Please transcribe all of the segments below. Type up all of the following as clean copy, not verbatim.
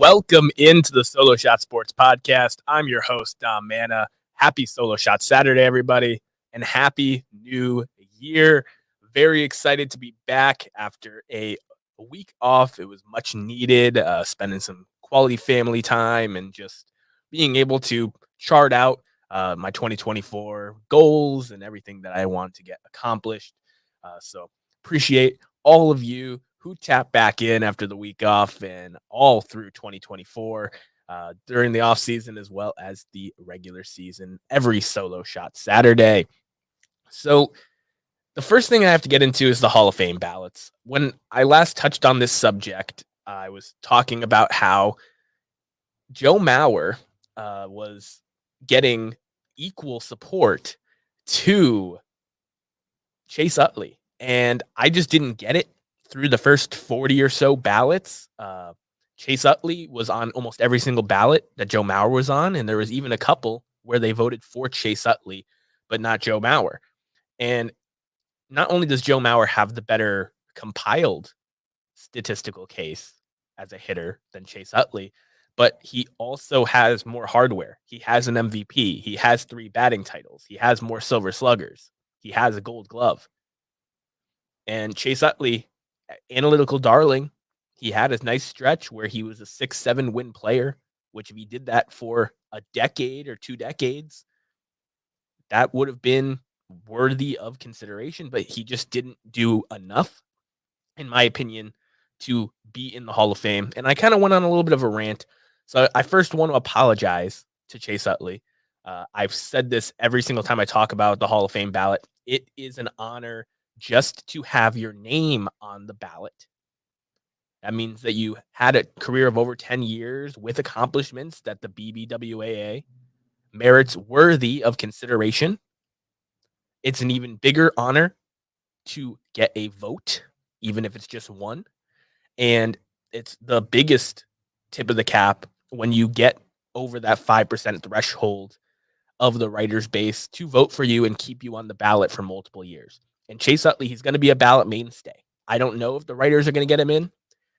Welcome into the Solo Shot Sports Podcast. I'm your host, Dom Manna. Happy Solo Shot Saturday, everybody, and happy new year. Very excited to be back after a week off. It was much needed, spending some quality family time and just being able to chart out my 2024 goals and everything that I want to get accomplished. So appreciate all of you who tap back in after the week off and all through 2024 during the offseason as well as the regular season, every Solo Shot Saturday. So the first thing I have to get into is the Hall of Fame ballots. When I last touched on this subject, I was talking about how Joe Mauer was getting equal support to Chase Utley, and I just didn't get it. Through the first 40 or so ballots, Chase Utley was on almost every single ballot that Joe Mauer was on, and there was even a couple where they voted for Chase Utley, but not Joe Mauer. And not only does Joe Mauer have the better compiled statistical case as a hitter than Chase Utley, but he also has more hardware. He has an MVP. He has 3 batting titles. He has more Silver Sluggers. He has a Gold Glove. And Chase Utley, analytical darling, he had a nice stretch where he was a 6-7 win player, which if he did that for a decade or 2 decades, that would have been worthy of consideration, but he just didn't do enough, in my opinion, to be in the Hall of Fame. And I kind of went on a little bit of a rant. So I first want to apologize to Chase Utley. I've said this every single time I talk about the Hall of Fame ballot. It is an honor just to have your name on the ballot. That means that you had a career of over 10 years with accomplishments that the BBWAA merits worthy of consideration. It's an even bigger honor to get a vote, even if it's just one. And it's the biggest tip of the cap when you get over that 5% threshold of the writer's base to vote for you and keep you on the ballot for multiple years. And Chase Utley, he's going to be a ballot mainstay. I don't know if the writers are going to get him in.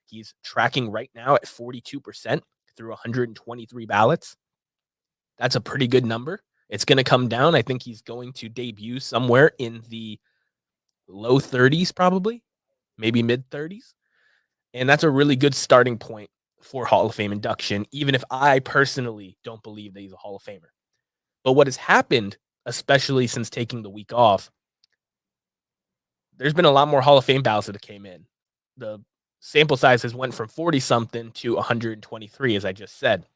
He's tracking right now at 42% through 123 ballots. That's a pretty good number. It's going to come down. I think he's going to debut somewhere in the low 30s, probably, maybe mid 30s. And that's a really good starting point for Hall of Fame induction, even if I personally don't believe that he's a Hall of Famer. But what has happened, especially since taking the week off, there's been a lot more Hall of Fame ballots that came in. The sample size has went from 40-something to 123, as I just said.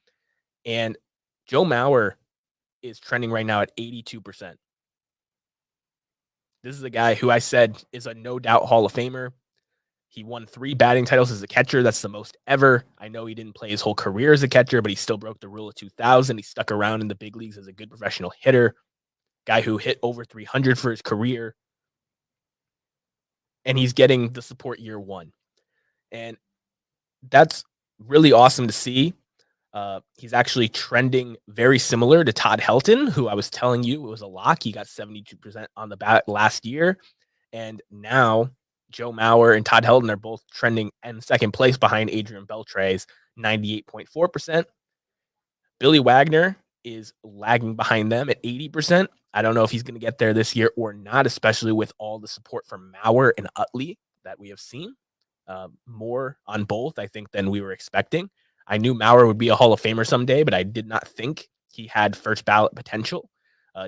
And Joe Mauer is trending right now at 82%. This is a guy who I said is a no-doubt Hall of Famer. He won 3 batting titles as a catcher. That's the most ever. I know he didn't play his whole career as a catcher, but he still broke the rule of 2000. He stuck around in the big leagues as a good professional hitter. Guy who hit over 300 for his career. And he's getting the support year 1. And that's really awesome to see. He's actually trending very similar to Todd Helton, who I was telling you was a lock. He got 72% on the ballot last year. And now Joe Mauer and Todd Helton are both trending in second place behind Adrian Beltre's 98.4%. Billy Wagner is lagging behind them at 80%. I don't know if he's going to get there this year or not, especially with all the support from Mauer and Utley that we have seen. More on both, I think, than we were expecting. I knew Mauer would be a Hall of Famer someday, but I did not think he had first ballot potential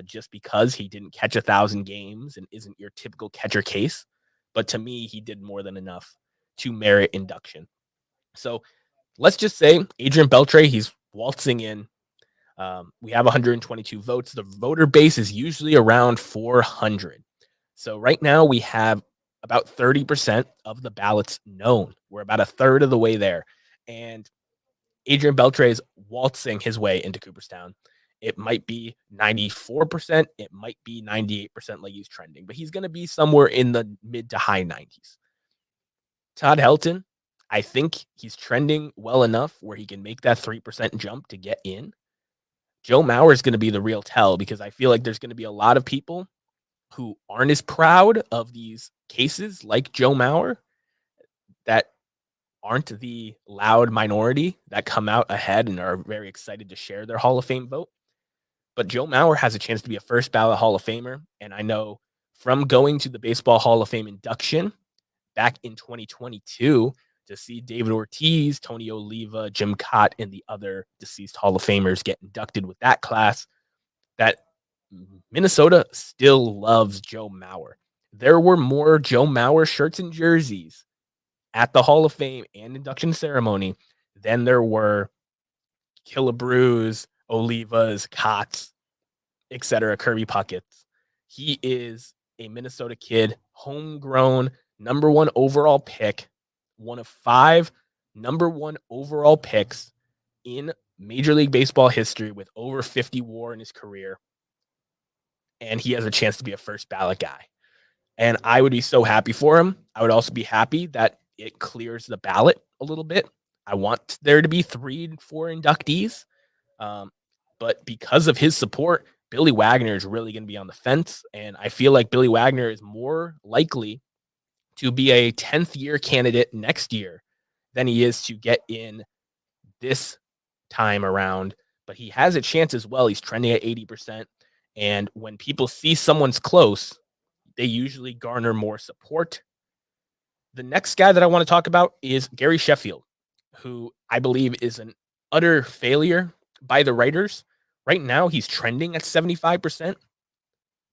just because he didn't catch 1,000 games and isn't your typical catcher case. But to me, he did more than enough to merit induction. So let's just say Adrian Beltre, he's waltzing in. We have 122 votes. The voter base is usually around 400. So right now we have about 30% of the ballots known. We're about a third of the way there. And Adrian Beltre is waltzing his way into Cooperstown. It might be 94%. It might be 98% like he's trending, but he's going to be somewhere in the mid to high 90s. Todd Helton, I think he's trending well enough where he can make that 3% jump to get in. Joe Mauer is going to be the real tell because I feel like there's going to be a lot of people who aren't as proud of these cases like Joe Mauer that aren't the loud minority that come out ahead and are very excited to share their Hall of Fame vote. But Joe Mauer has a chance to be a first ballot Hall of Famer. And I know from going to the Baseball Hall of Fame induction back in 2022 to see David Ortiz, Tony Oliva, Jim Cott, and the other deceased Hall of Famers get inducted with that class, that Minnesota still loves Joe Mauer. There were more Joe Mauer shirts and jerseys at the Hall of Fame and induction ceremony than there were Killebrews, Olivas, Cotts, etc., Kirby Pucketts. He is a Minnesota kid, homegrown, number 1 overall pick, one of 5 number 1 overall picks in Major League Baseball history with over 50 WAR in his career. And he has a chance to be a first ballot guy. And I would be so happy for him. I would also be happy that it clears the ballot a little bit. I want there to be 3 4 inductees. But because of his support, Billy Wagner is really going to be on the fence. And I feel like Billy Wagner is more likely to be a 10th year candidate next year than he is to get in this time around. But he has a chance as well. He's trending at 80%. And when people see someone's close, they usually garner more support. The next guy that I want to talk about is Gary Sheffield, who I believe is an utter failure by the writers. Right now, he's trending at 75%.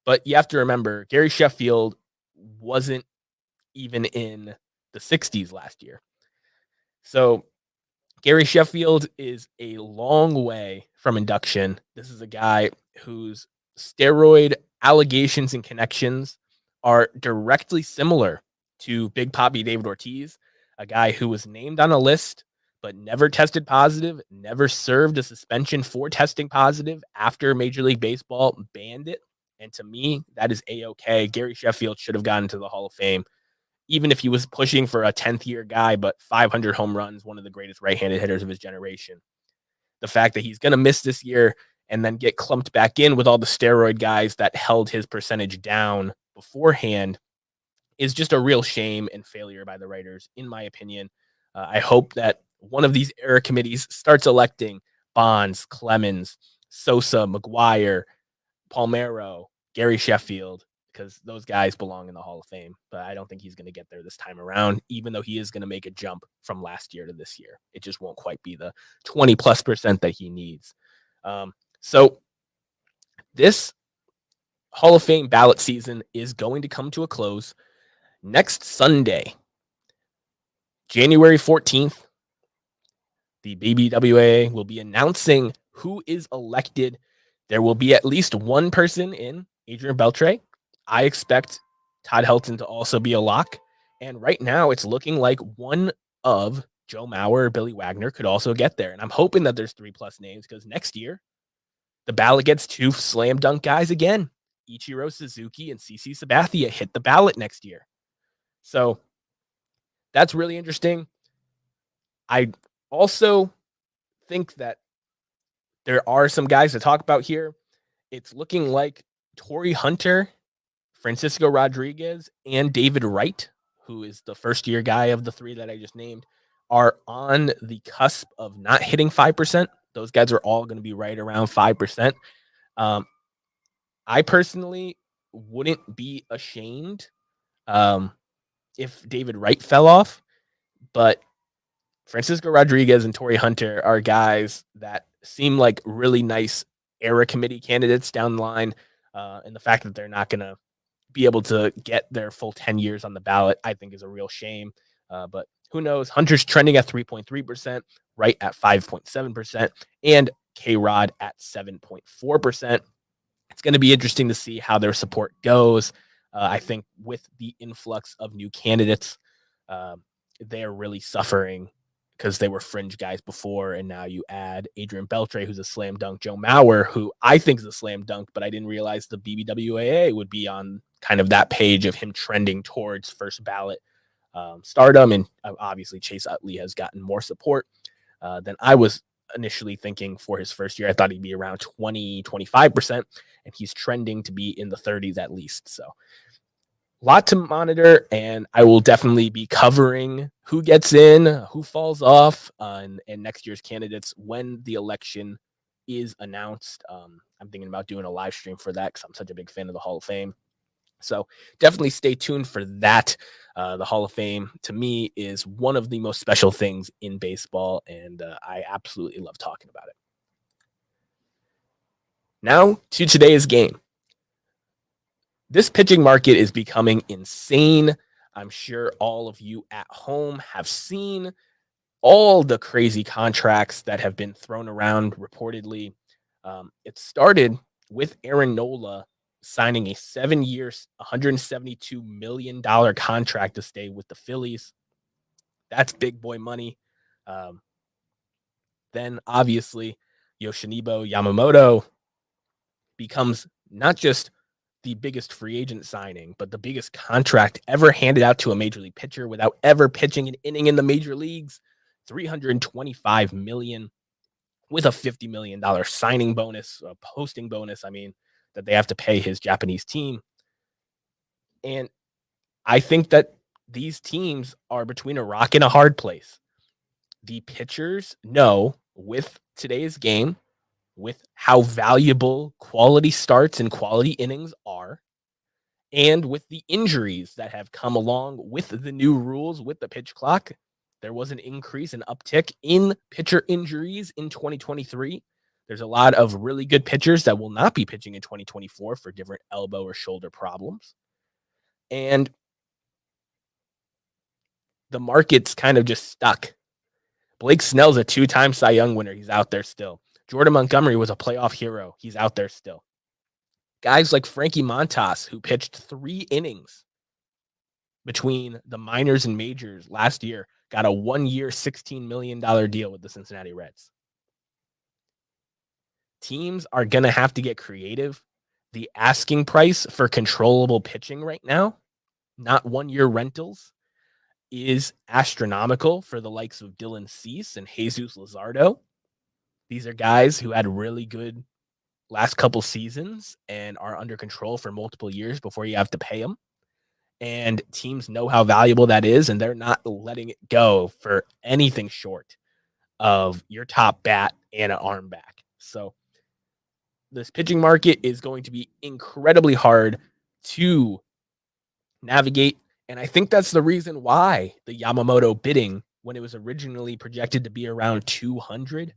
But you have to remember, Gary Sheffield wasn't even in the 60s last year. So Gary Sheffield is a long way from induction. This is a guy whose steroid allegations and connections are directly similar to Big Papi David Ortiz, a guy who was named on a list but never tested positive, never served a suspension for testing positive after Major League Baseball banned it. And to me, that is A-okay. Gary Sheffield should have gotten to the Hall of Fame, even if he was pushing for a 10th year guy, but 500 home runs, one of the greatest right-handed hitters of his generation. The fact that he's going to miss this year and then get clumped back in with all the steroid guys that held his percentage down beforehand is just a real shame and failure by the writers, in my opinion. I hope that one of these era committees starts electing Bonds, Clemens, Sosa, McGuire, Palmeiro, Gary Sheffield, because those guys belong in the Hall of Fame. But I don't think he's going to get there this time around, even though he is going to make a jump from last year to this year. It just won't quite be the 20+% that he needs. So this Hall of Fame ballot season is going to come to a close next Sunday, January 14th. The BBWAA will be announcing who is elected. There will be at least one person in, Adrian Beltre. I expect Todd Helton to also be a lock. And right now, it's looking like one of Joe Mauer or Billy Wagner could also get there. And I'm hoping that there's 3+ names, because next year, the ballot gets 2 slam dunk guys again. Ichiro Suzuki and CC Sabathia hit the ballot next year. So that's really interesting. I also think that there are some guys to talk about here. It's looking like Torrey Hunter, Francisco Rodriguez, and David Wright, who is the first-year guy of the 3 that I just named, are on the cusp of not hitting 5%. Those guys are all going to be right around 5%. I personally wouldn't be ashamed if David Wright fell off, but Francisco Rodriguez and Torrey Hunter are guys that seem like really nice era committee candidates down the line. And the fact that they're not going to be able to get their full 10 years on the ballot, I think is a real shame. But who knows? Hunter's trending at 3.3%, Wright at 5.7%, and K-Rod at 7.4%. It's going to be interesting to see how their support goes. I think with the influx of new candidates, they're really suffering because they were fringe guys before, and now you add Adrian Beltre, who's a slam dunk, Joe Mauer, who I think is a slam dunk, but I didn't realize the BBWAA would be on kind of that page of him trending towards first ballot stardom, and obviously Chase Utley has gotten more support than I was initially thinking for his first year. I thought he'd be around 20, 25%, and he's trending to be in the 30s at least. So Lot to monitor, and I will definitely be covering who gets in, who falls off, and next year's candidates when the election is announced. I'm thinking about doing a live stream for that because I'm such a big fan of the Hall of Fame. So definitely stay tuned for that. The Hall of Fame, to me, is one of the most special things in baseball, and I absolutely love talking about it. Now to today's game. This pitching market is becoming insane. I'm sure all of you at home have seen all the crazy contracts that have been thrown around reportedly. It started with Aaron Nola signing a 7-year, $172 million contract to stay with the Phillies. That's big boy money. Then, obviously, Yoshinobu Yamamoto becomes not just the biggest free agent signing, but the biggest contract ever handed out to a major league pitcher without ever pitching an inning in the major leagues. $325 million with a $50 million signing bonus, a posting bonus, that they have to pay his Japanese team. And I think that these teams are between a rock and a hard place. The pitchers know with today's game, with how valuable quality starts and quality innings are, and with the injuries that have come along with the new rules with the pitch clock, there was an increase, an uptick in pitcher injuries in 2023. There's a lot of really good pitchers that will not be pitching in 2024 for different elbow or shoulder problems. And the market's kind of just stuck. Blake Snell's a 2-time Cy Young winner. He's out there still. Jordan Montgomery was a playoff hero. He's out there still. Guys like Frankie Montas, who pitched 3 innings between the minors and majors last year, got a 1-year, $16 million deal with the Cincinnati Reds. Teams are going to have to get creative. The asking price for controllable pitching right now, not 1-year rentals, is astronomical for the likes of Dylan Cease and Jesus Luzardo. These are guys who had really good last couple seasons and are under control for multiple years before you have to pay them. And teams know how valuable that is, and they're not letting it go for anything short of your top bat and an arm back. So this pitching market is going to be incredibly hard to navigate. And I think that's the reason why the Yamamoto bidding, when it was originally projected to be around 200,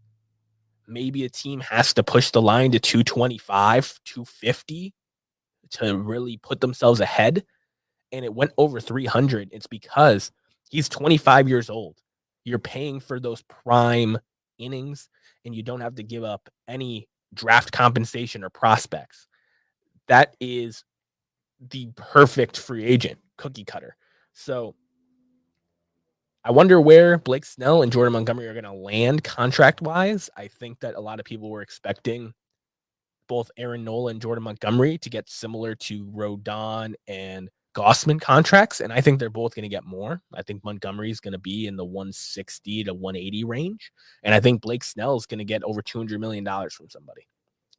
maybe a team has to push the line to 225, 250 to really put themselves ahead. And it went over 300. It's because he's 25 years old. You're paying for those prime innings, and you don't have to give up any draft compensation or prospects. That is the perfect free agent cookie cutter. So I wonder where Blake Snell and Jordan Montgomery are going to land contract-wise. I think that a lot of people were expecting both Aaron Nola and Jordan Montgomery to get similar to Rodon and Gossman contracts, and I think they're both going to get more. I think Montgomery is going to be in the 160 to 180 range, and I think Blake Snell is going to get over $200 million from somebody,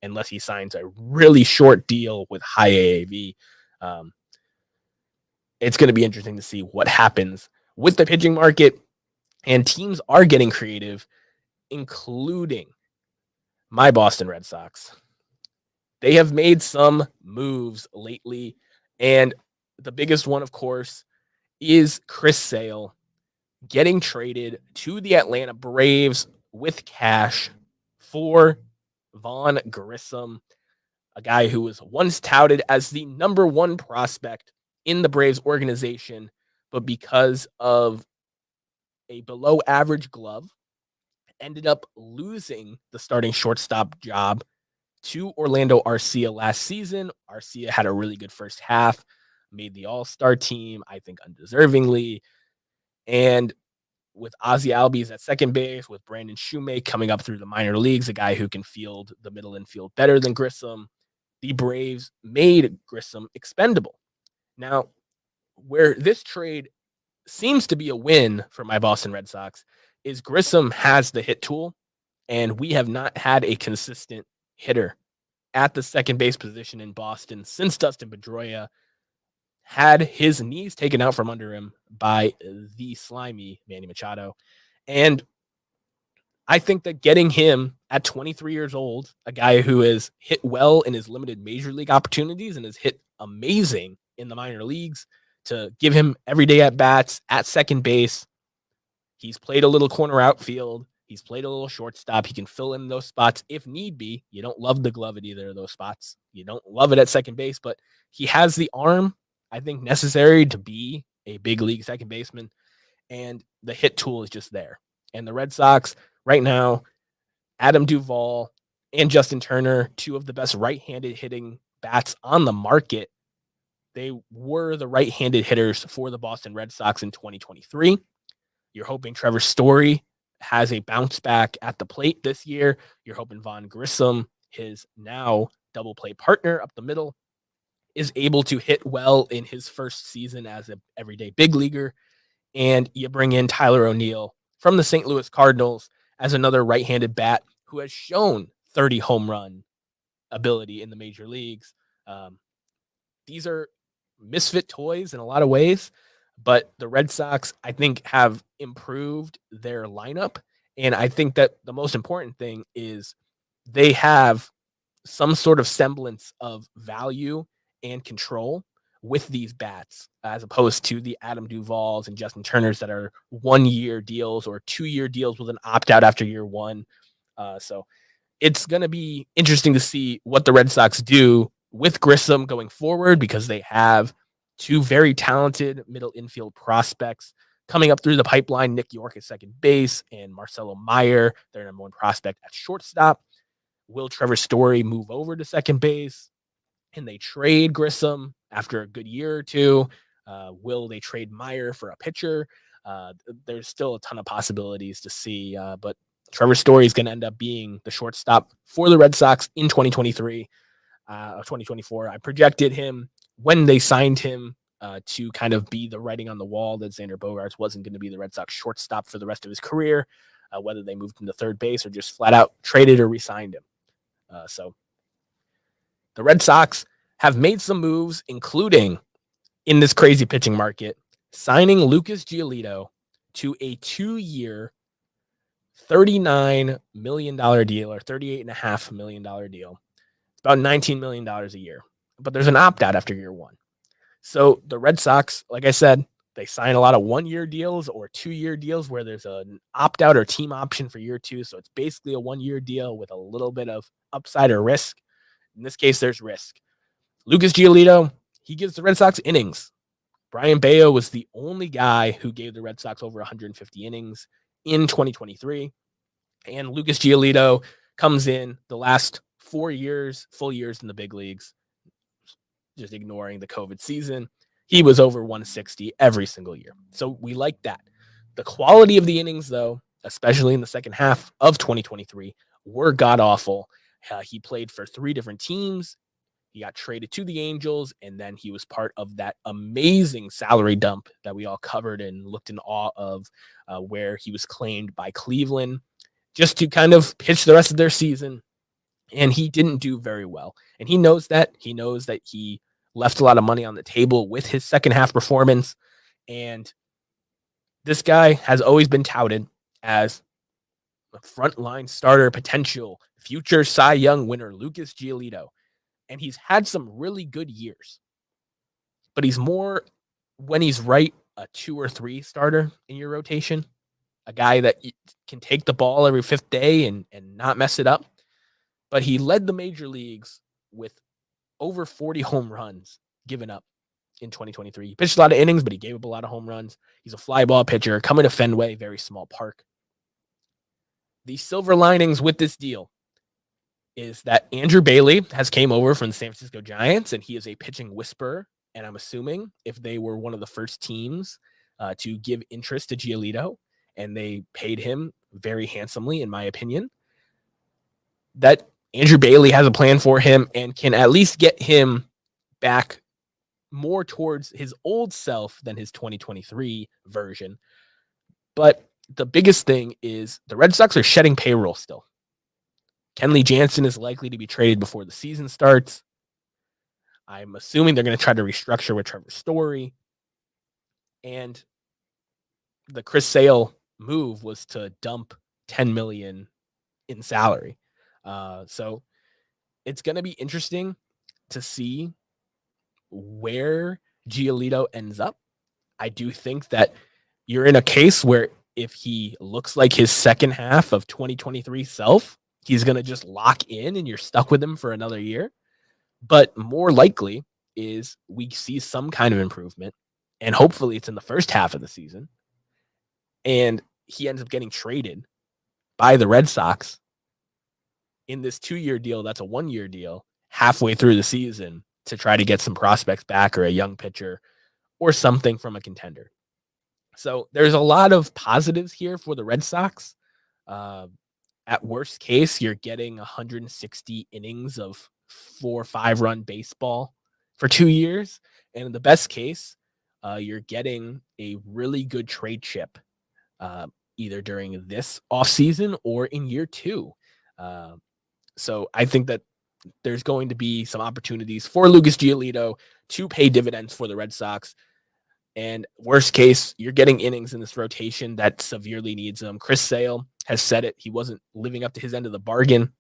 unless he signs a really short deal with high AAV. It's going to be interesting to see what happens with the pitching market, and teams are getting creative, including my Boston Red Sox. They have made some moves lately, and the biggest one, of course, is Chris Sale getting traded to the Atlanta Braves with cash for Vaughn Grissom, a guy who was once touted as the number 1 prospect in the Braves organization, but because of a below average glove, ended up losing the starting shortstop job to Orlando Arcia last season. Arcia had a really good first half, made the All-Star team, I think undeservingly. And with Ozzie Albies at second base, with Brandon Shoemake coming up through the minor leagues, a guy who can field the middle infield better than Grissom, the Braves made Grissom expendable. Now, where this trade seems to be a win for my Boston Red Sox is Grissom has the hit tool, and we have not had a consistent hitter at the second base position in Boston since Dustin Pedroia had his knees taken out from under him by the slimy Manny Machado. And I think that getting him at 23 years old, a guy who has hit well in his limited major league opportunities and has hit amazing in the minor leagues, to give him everyday at bats at second base. He's played a little corner outfield. He's played a little shortstop. He can fill in those spots if need be. You don't love the glove at either of those spots. You don't love it at second base, but he has the arm, I think, necessary to be a big league second baseman. And the hit tool is just there. And the Red Sox right now, Adam Duvall and Justin Turner, two of the best right-handed hitting bats on the market. They were the right-handed hitters for the Boston Red Sox in 2023. You're hoping Trevor Story has a bounce back at the plate this year. You're hoping Vaughn Grissom, his now double play partner up the middle, is able to hit well in his first season as an everyday big leaguer. And you bring in Tyler O'Neill from the St. Louis Cardinals as another right-handed bat who has shown 30 home run ability in the major leagues. These are misfit toys in a lot of ways, but the Red Sox, I think, have improved their lineup. And I think that the most important thing is they have some sort of semblance of value and control with these bats, as opposed to the Adam Duvalls and Justin Turners that are 1-year deals or 2-year deals with an opt-out after year one. So it's going to be interesting to see what the Red Sox do with Grissom going forward, because they have two very talented middle infield prospects coming up through the pipeline. Nick York at second base and Marcelo Meyer, their number one prospect, at shortstop. Will Trevor Story move over to second base? Can they trade Grissom after a good year or two? Will they trade Meyer for a pitcher? There's still a ton of possibilities to see, but Trevor Story is going to end up being the shortstop for the Red Sox in 2023. 2024. I projected him when they signed him to kind of be the writing on the wall that Xander Bogaerts wasn't going to be the Red Sox shortstop for the rest of his career, whether they moved him to third base or just flat out traded or re-signed him. So the Red Sox have made some moves, including in this crazy pitching market, signing Lucas Giolito to a 2-year, $39 million deal, or $38.5 million deal. It's about $19 million a year, but there's an opt-out after year one. So the Red Sox, like I said, they sign a lot of 1-year deals or 2-year deals where there's an opt-out or team option for year two. So it's basically a 1-year deal with a little bit of upside or risk. In this case, there's risk. Lucas Giolito, he gives the Red Sox innings. Brian Bayo was the only guy who gave the Red Sox over 150 innings in 2023. And Lucas Giolito comes in the last 4 years, full years in the big leagues, just ignoring the COVID season. He was over 160 every single year. So we like that. The quality of the innings, though, especially in the second half of 2023, were god-awful. He played for 3 different teams. He got traded to the Angels, and then he was part of that amazing salary dump that we all covered and looked in awe of, where he was claimed by Cleveland just to kind of pitch the rest of their season. And he didn't do very well. And he knows that. He knows that he left a lot of money on the table with his second half performance. And this guy has always been touted as a frontline starter, potential future Cy Young winner, Lucas Giolito. And he's had some really good years. But he's more, when he's right, a 2 or 3 starter in your rotation. A guy that can take the ball every 5th day and not mess it up. But he led the major leagues with over 40 home runs given up in 2023. He pitched a lot of innings, but he gave up a lot of home runs. He's a fly ball pitcher coming to Fenway, very small park. The silver linings with this deal is that Andrew Bailey has came over from the San Francisco Giants, and he is a pitching whisperer. And I'm assuming if they were one of the first teams to give interest to Giolito, and they paid him very handsomely, in my opinion, that Andrew Bailey has a plan for him and can at least get him back more towards his old self than his 2023 version. But the biggest thing is the Red Sox are shedding payroll still. Kenley Jansen is likely to be traded before the season starts. I'm assuming they're going to try to restructure with Trevor Story. And the Chris Sale move was to dump $10 million in salary. So it's going to be interesting to see where Giolito ends up. I do think that you're in a case where if he looks like his second half of 2023 self, he's going to just lock in and you're stuck with him for another year. But more likely is we see some kind of improvement, and hopefully it's in the first half of the season, and he ends up getting traded by the Red Sox in this 2-year deal. That's a 1-year deal halfway through the season to try to get some prospects back or a young pitcher or something from a contender. So there's a lot of positives here for the Red Sox. At worst case, you're getting 160 innings of 4 or 5 run baseball for 2 years. And in the best case, you're getting a really good trade chip either during this offseason or in year 2. So I think that there's going to be some opportunities for Lucas Giolito to pay dividends for the Red Sox. And worst case, you're getting innings in this rotation that severely needs them. Chris Sale has said it. He wasn't living up to his end of the bargain.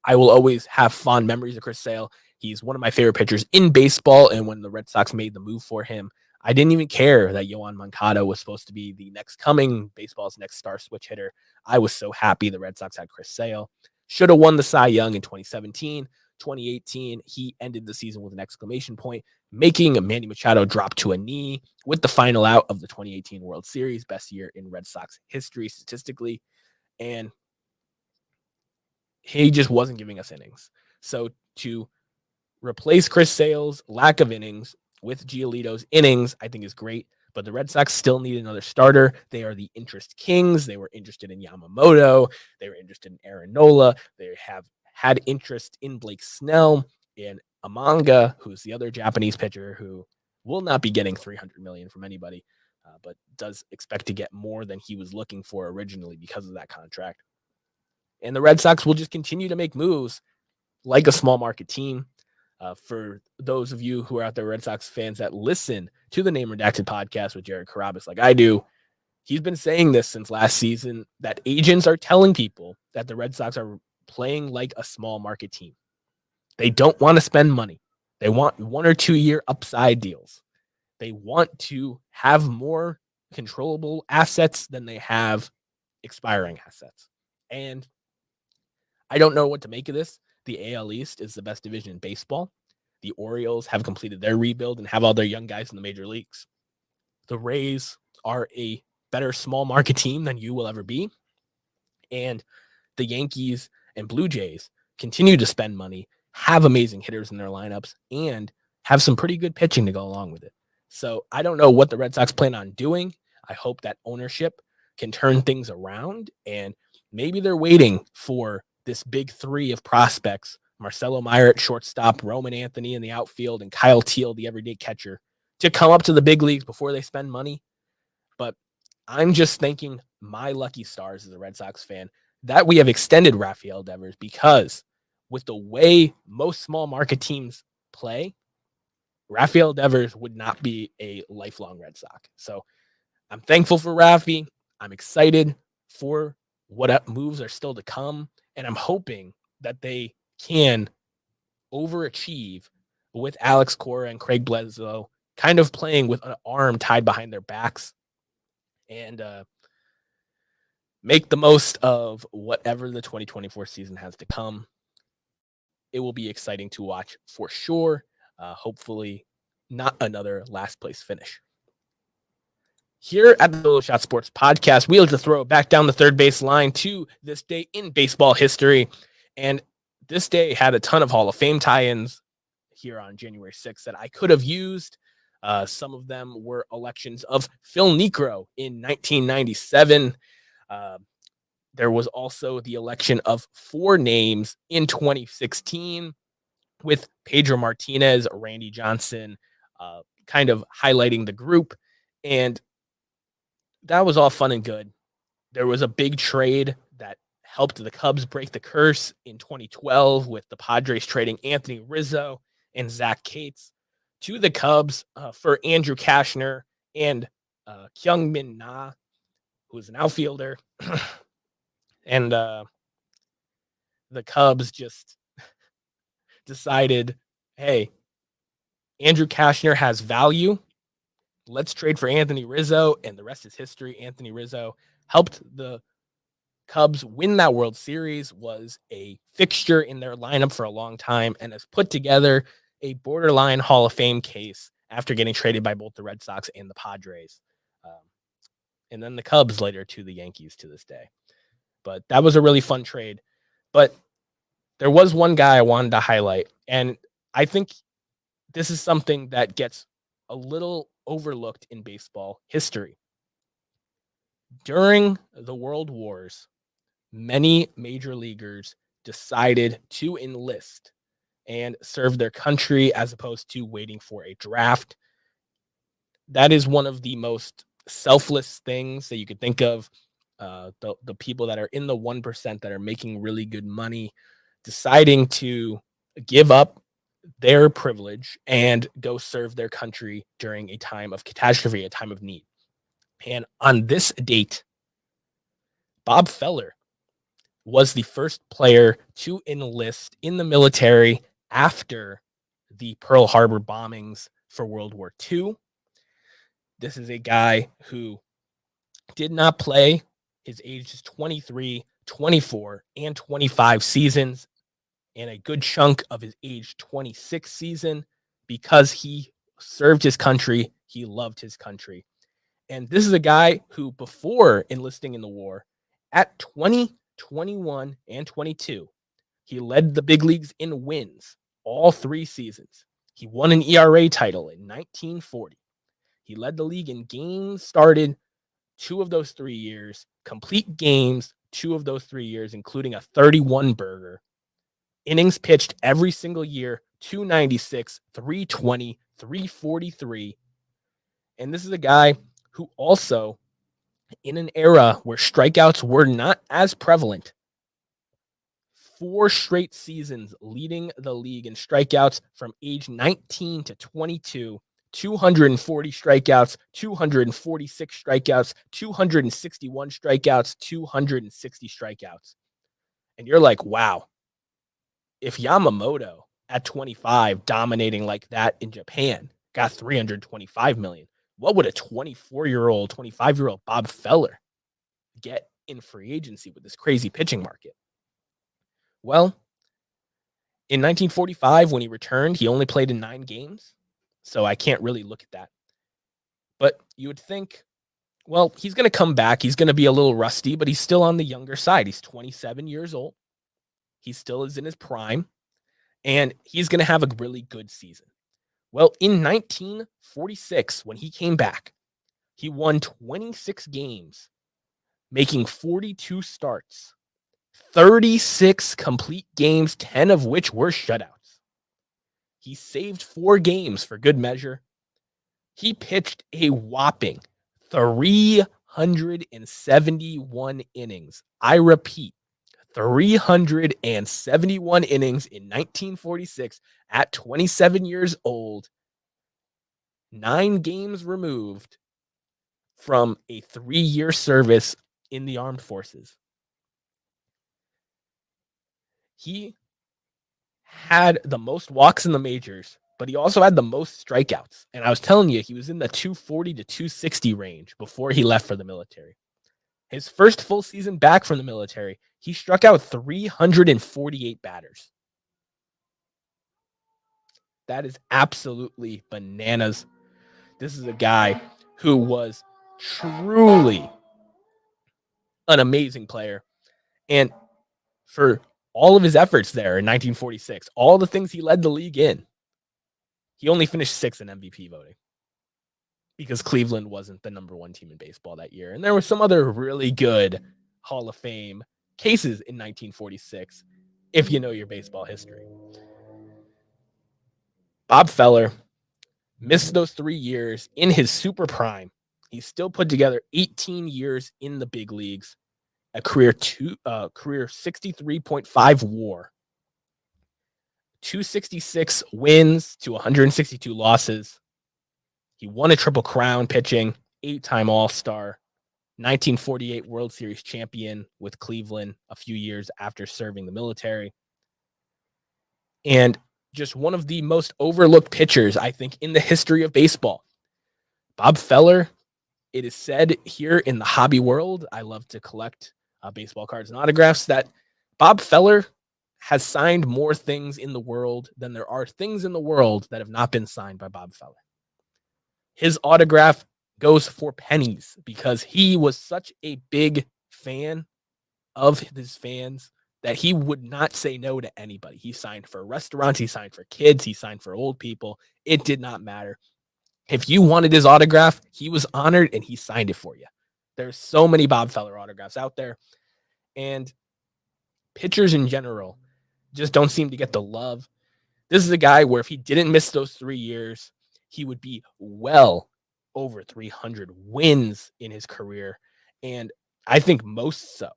I will always have fond memories of Chris Sale. He's one of my favorite pitchers in baseball. And when the Red Sox made the move for him, I didn't even care that Yoan Moncada was supposed to be the next coming baseball's next star switch hitter. I was so happy the Red Sox had Chris Sale. Should have won the Cy Young in 2017. 2018, he ended the season with an exclamation point, making Manny Machado drop to a knee with the final out of the 2018 World Series, best year in Red Sox history statistically. And he just wasn't giving us innings. So to replace Chris Sale's lack of innings with Giolito's innings, I think is great. But the Red Sox still need another starter. They are the interest kings. They were interested in Yamamoto. They were interested in Aaron Nola. They have had interest in Blake Snell and Amanga, who's the other Japanese pitcher who will not be getting $300 million from anybody, but does expect to get more than he was looking for originally because of that contract. And the Red Sox will just continue to make moves like a small market team. For those of you who are out there, Red Sox fans that listen to the Name Redacted podcast with Jared Carabas, like I do, he's been saying this since last season, that agents are telling people that the Red Sox are playing like a small market team. They don't want to spend money. They want 1 or 2 year upside deals. They want to have more controllable assets than they have expiring assets. And I don't know what to make of this. The AL East is the best division in baseball. The Orioles have completed their rebuild and have all their young guys in the major leagues. The Rays are a better small market team than you will ever be. And the Yankees and Blue Jays continue to spend money, have amazing hitters in their lineups, and have some pretty good pitching to go along with it. So I don't know what the Red Sox plan on doing. I hope that ownership can turn things around, and maybe they're waiting for this big 3 of prospects, Marcelo Meyer at shortstop, Roman Anthony in the outfield, and Kyle Teal, the everyday catcher, to come up to the big leagues before they spend money. But I'm just thanking my lucky stars as a Red Sox fan that we have extended Rafael Devers, because with the way most small market teams play, Rafael Devers would not be a lifelong Red Sox. So I'm thankful for Rafi. I'm excited for what moves are still to come. And I'm hoping that they can overachieve with Alex Cora and Craig Bledsoe kind of playing with an arm tied behind their backs, and make the most of whatever the 2024 season has to come. It will be exciting to watch for sure. Hopefully not another last place finish. Here at the Solo Shot Sports Podcast, we like to throw it back down the third base line to this day in baseball history. And this day had a ton of Hall of Fame tie-ins here on January 6th that I could have used. Some of them were elections of Phil Niekro in 1997. There was also the election of 4 names in 2016 with Pedro Martinez, Randy Johnson, kind of highlighting the group. And that was all fun and good. There was a big trade that helped the Cubs break the curse in 2012 with the Padres trading Anthony Rizzo and Zach Cates to the Cubs for Andrew Kashner and Kyung Min Na, who's an outfielder. And the Cubs just decided, hey, Andrew Kashner has value. Let's trade for Anthony Rizzo, and the rest is history. Anthony Rizzo helped the Cubs win that World Series, was a fixture in their lineup for a long time, and has put together a borderline Hall of Fame case after getting traded by both the Red Sox and the Padres. And then the Cubs later to the Yankees to this day. But that was a really fun trade. But there was one guy I wanted to highlight, and I think this is something that gets a little overlooked in baseball history. During the World Wars, many major leaguers decided to enlist and serve their country as opposed to waiting for a draft. That is one of the most selfless things that you could think of. The people that are in the 1% that are making really good money deciding to give up their privilege and go serve their country during a time of catastrophe, a time of need. And on this date, Bob Feller was the first player to enlist in the military after the Pearl Harbor bombings for World War II. This is a guy who did not play his ages 23, 24, and 25 seasons, and a good chunk of his age 26 season because he served his country. He loved his country. And this is a guy who, before enlisting in the war, at 20, 21, and 22, he led the big leagues in wins all 3 seasons. He won an ERA title in 1940. He led the league in games started 2 of those 3 years, complete games 2 of those 3 years, including a 31 burger. Innings pitched every single year, 296, 320, 343. And this is a guy who also, in an era where strikeouts were not as prevalent, 4 straight seasons leading the league in strikeouts from age 19 to 22, 240 strikeouts, 246 strikeouts, 261 strikeouts, 260 strikeouts. And you're like, wow, if Yamamoto at 25 dominating like that in Japan got 325 million, what would a 24-year-old, 25-year-old Bob Feller get in free agency with this crazy pitching market? Well, in 1945, when he returned, he only played in 9 games, so I can't really look at that. But you would think, well, he's going to come back. He's going to be a little rusty, but he's still on the younger side. He's 27 years old. He still is in his prime, and he's going to have a really good season. Well, in 1946, when he came back, he won 26 games, making 42 starts, 36 complete games, 10 of which were shutouts. He saved 4 games for good measure. He pitched a whopping 371 innings. I repeat, 371 innings in 1946 at 27 years old, 9 games removed from a 3-year service in the armed forces. He had the most walks in the majors, but he also had the most strikeouts. And I was telling you, he was in the 240 to 260 range before he left for the military. His first full season back from the military, he struck out 348 batters. That is absolutely bananas. This is a guy who was truly an amazing player. And for all of his efforts there in 1946, all the things he led the league in, he only finished 6th in MVP voting because Cleveland wasn't the number 1 team in baseball that year. And there were some other really good Hall of Fame cases in 1946, if you know your baseball history. Bob Feller missed those 3 years in his super prime. He still put together 18 years in the big leagues, a career 63.5 WAR, 266 wins to 162 losses. He won a Triple Crown pitching, 8-time All-Star, 1948 World Series champion with Cleveland a few years after serving the military. And just one of the most overlooked pitchers, I think, in the history of baseball. Bob Feller, it is said here in the hobby world, I love to collect baseball cards and autographs, that Bob Feller has signed more things in the world than there are things in the world that have not been signed by Bob Feller. His autograph goes for pennies because he was such a big fan of his fans that he would not say no to anybody. He signed for restaurants, he signed for kids, he signed for old people. It did not matter. If you wanted his autograph, he was honored and he signed it for you. There's so many Bob Feller autographs out there. And pitchers in general just don't seem to get the love. This is a guy where if he didn't miss those 3 years, he would be well over 300 wins in his career. And I think most so.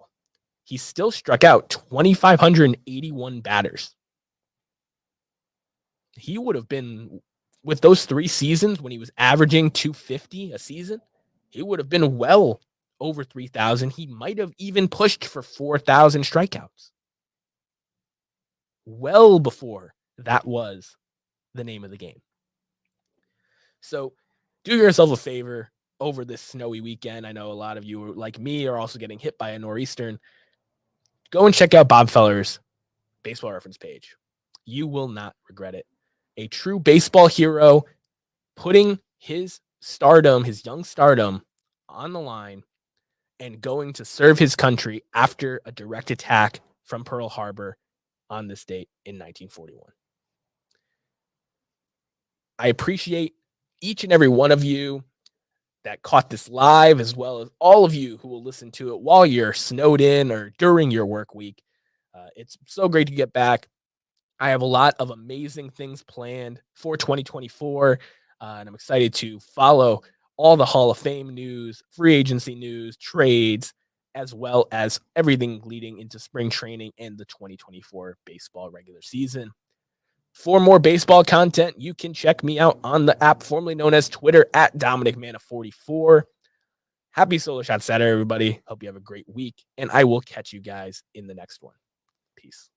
He still struck out 2,581 batters. He would have been, with those 3 seasons when he was averaging 250 a season, he would have been well over 3,000. He might have even pushed for 4,000 strikeouts. Well before that was the name of the game. So do yourself a favor over this snowy weekend. I know a lot of you, like me, are also getting hit by a nor'easter. Go and check out Bob Feller's baseball reference page. You will not regret it. A true baseball hero putting his stardom, his young stardom, on the line and going to serve his country after a direct attack from Pearl Harbor on this date in 1941. I appreciate each and every one of you that caught this live, as well as all of you who will listen to it while you're snowed in or during your work week. It's so great to get back. I have a lot of amazing things planned for 2024, and I'm excited to follow all the Hall of Fame news, free agency news, trades, as well as everything leading into spring training and the 2024 baseball regular season. For more baseball content, you can check me out on the app formerly known as Twitter at DominicMana44. Happy Solo Shot Saturday, everybody. Hope you have a great week, and I will catch you guys in the next one. Peace.